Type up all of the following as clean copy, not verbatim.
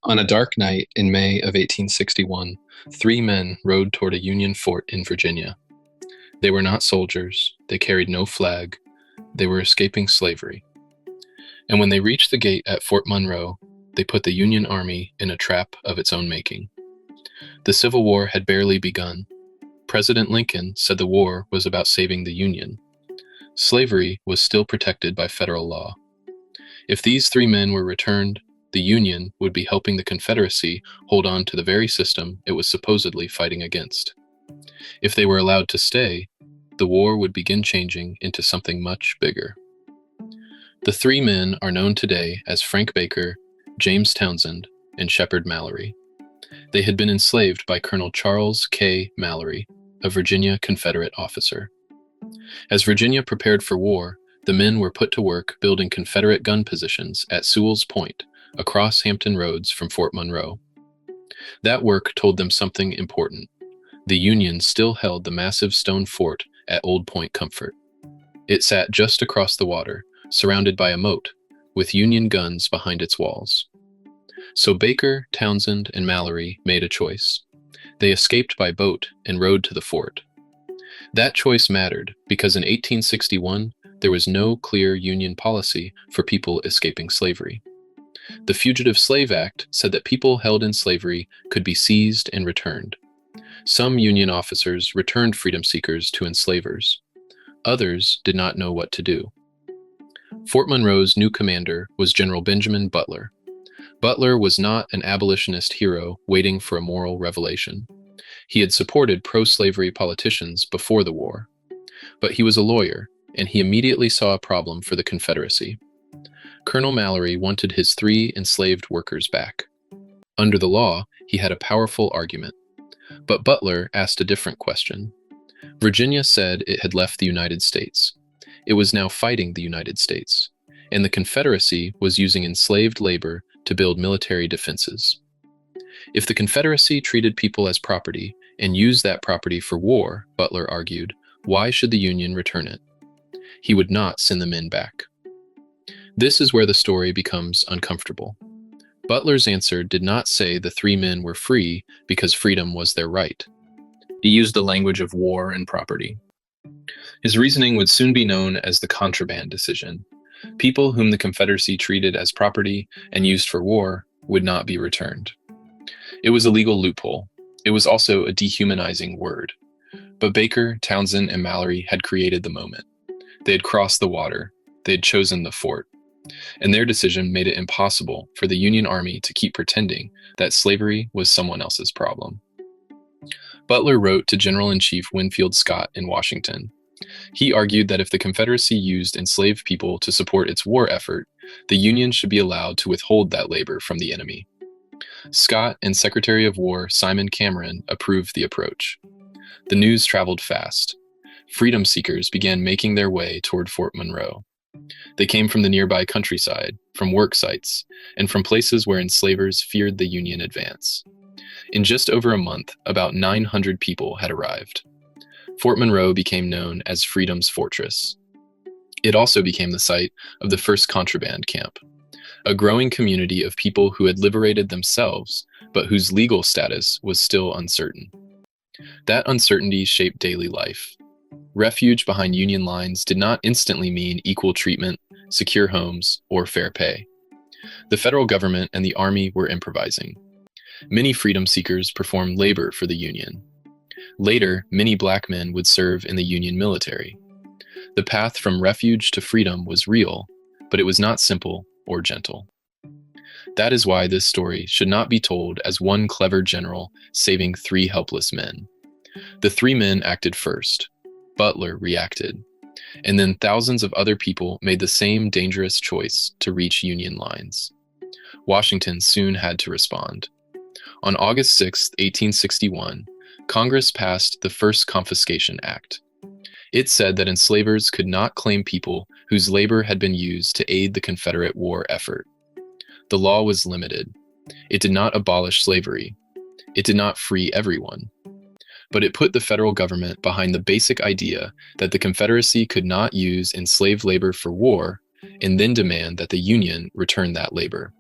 On a dark night in May of 1861, three men rode toward a Union fort in Virginia. They were not soldiers, they carried no flag, they were escaping slavery. And when they reached the gate at Fort Monroe, they put the Union Army in a trap of its own making. The Civil War had barely begun. President Lincoln said the war was about saving the Union. Slavery was still protected by federal law. If these three men were returned, the Union would be helping the Confederacy hold on to the very system it was supposedly fighting against. If they were allowed to stay, the war would begin changing into something much bigger. The three men are known today as Frank Baker, James Townsend, and Shepard Mallory. They had been enslaved by Colonel Charles K. Mallory, a Virginia Confederate officer. As Virginia prepared for war, the men were put to work building Confederate gun positions at Sewell's Point, across Hampton Roads from Fort Monroe. That work told them something important. The Union still held the massive stone fort at Old Point Comfort. It sat just across the water, surrounded by a moat, with Union guns behind its walls. So Baker, Townsend, and Mallory made a choice. They escaped by boat and rode to the fort. That choice mattered because in 1861, there was no clear Union policy for people escaping slavery. The Fugitive Slave Act said that people held in slavery could be seized and returned. Some Union officers returned freedom seekers to enslavers. Others did not know what to do. Fort Monroe's new commander was General Benjamin Butler. Butler was not an abolitionist hero waiting for a moral revelation. He had supported pro-slavery politicians before the war. But he was a lawyer, and he immediately saw a problem for the Confederacy. Colonel Mallory wanted his three enslaved workers back. Under the law, he had a powerful argument. But Butler asked a different question. Virginia said it had left the United States. It was now fighting the United States, and the Confederacy was using enslaved labor to build military defenses. If the Confederacy treated people as property and used that property for war, Butler argued, why should the Union return it? He would not send the men back. This is where the story becomes uncomfortable. Butler's answer did not say the three men were free because freedom was their right. He used the language of war and property. His reasoning would soon be known as the Contraband Decision. People whom the Confederacy treated as property and used for war would not be returned. It was a legal loophole. It was also a dehumanizing word. But Baker, Townsend, and Mallory had created the moment. They had crossed the water. They had chosen the fort. And their decision made it impossible for the Union Army to keep pretending that slavery was someone else's problem. Butler wrote to General-in-Chief Winfield Scott in Washington. He argued that if the Confederacy used enslaved people to support its war effort, the Union should be allowed to withhold that labor from the enemy. Scott and Secretary of War Simon Cameron approved the approach. The news traveled fast. Freedom seekers began making their way toward Fort Monroe. They came from the nearby countryside, from work sites, and from places where enslavers feared the Union advance. In just over a month, about 900 people had arrived. Fort Monroe became known as Freedom's Fortress. It also became the site of the first contraband camp, a growing community of people who had liberated themselves, but whose legal status was still uncertain. That uncertainty shaped daily life. Refuge behind Union lines did not instantly mean equal treatment, secure homes, or fair pay. The federal government and the Army were improvising. Many freedom seekers performed labor for the Union. Later, many black men would serve in the Union military. The path from refuge to freedom was real, but it was not simple or gentle. That is why this story should not be told as one clever general saving three helpless men. The three men acted first. Butler reacted, and then thousands of other people made the same dangerous choice to reach Union lines. Washington soon had to respond. On August 6, 1861, Congress passed the First Confiscation Act. It said that enslavers could not claim people whose labor had been used to aid the Confederate war effort. The law was limited. It did not abolish slavery. It did not free everyone. But it put the federal government behind the basic idea that the Confederacy could not use enslaved labor for war and then demand that the Union return that labor.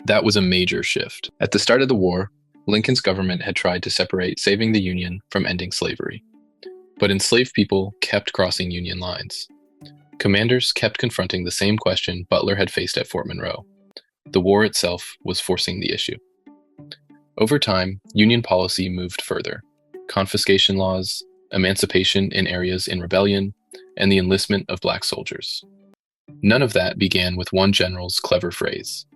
That was a major shift. At the start of the war, Lincoln's government had tried to separate saving the Union from ending slavery. But enslaved people kept crossing Union lines. Commanders kept confronting the same question Butler had faced at Fort Monroe. The war itself was forcing the issue. Over time, Union policy moved further. Confiscation laws, emancipation in areas in rebellion, and the enlistment of black soldiers. None of that began with one general's clever phrase.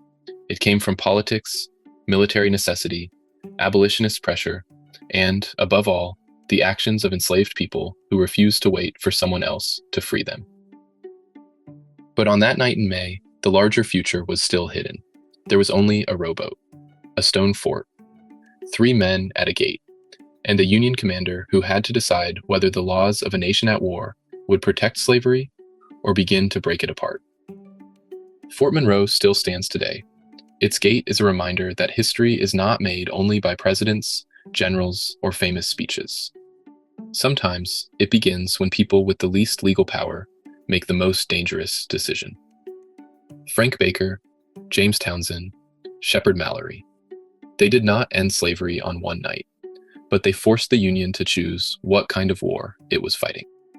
It came from politics, military necessity, abolitionist pressure, and, above all, the actions of enslaved people who refused to wait for someone else to free them. But on that night in May, the larger future was still hidden. There was only a rowboat, a stone fort, 3 men at a gate, and a Union commander who had to decide whether the laws of a nation at war would protect slavery or begin to break it apart. Fort Monroe still stands today. Its gate is a reminder that history is not made only by presidents, generals, or famous speeches. Sometimes it begins when people with the least legal power make the most dangerous decision. Frank Baker, James Townsend, Shepard Mallory. They did not end slavery on one night, but they forced the Union to choose what kind of war it was fighting.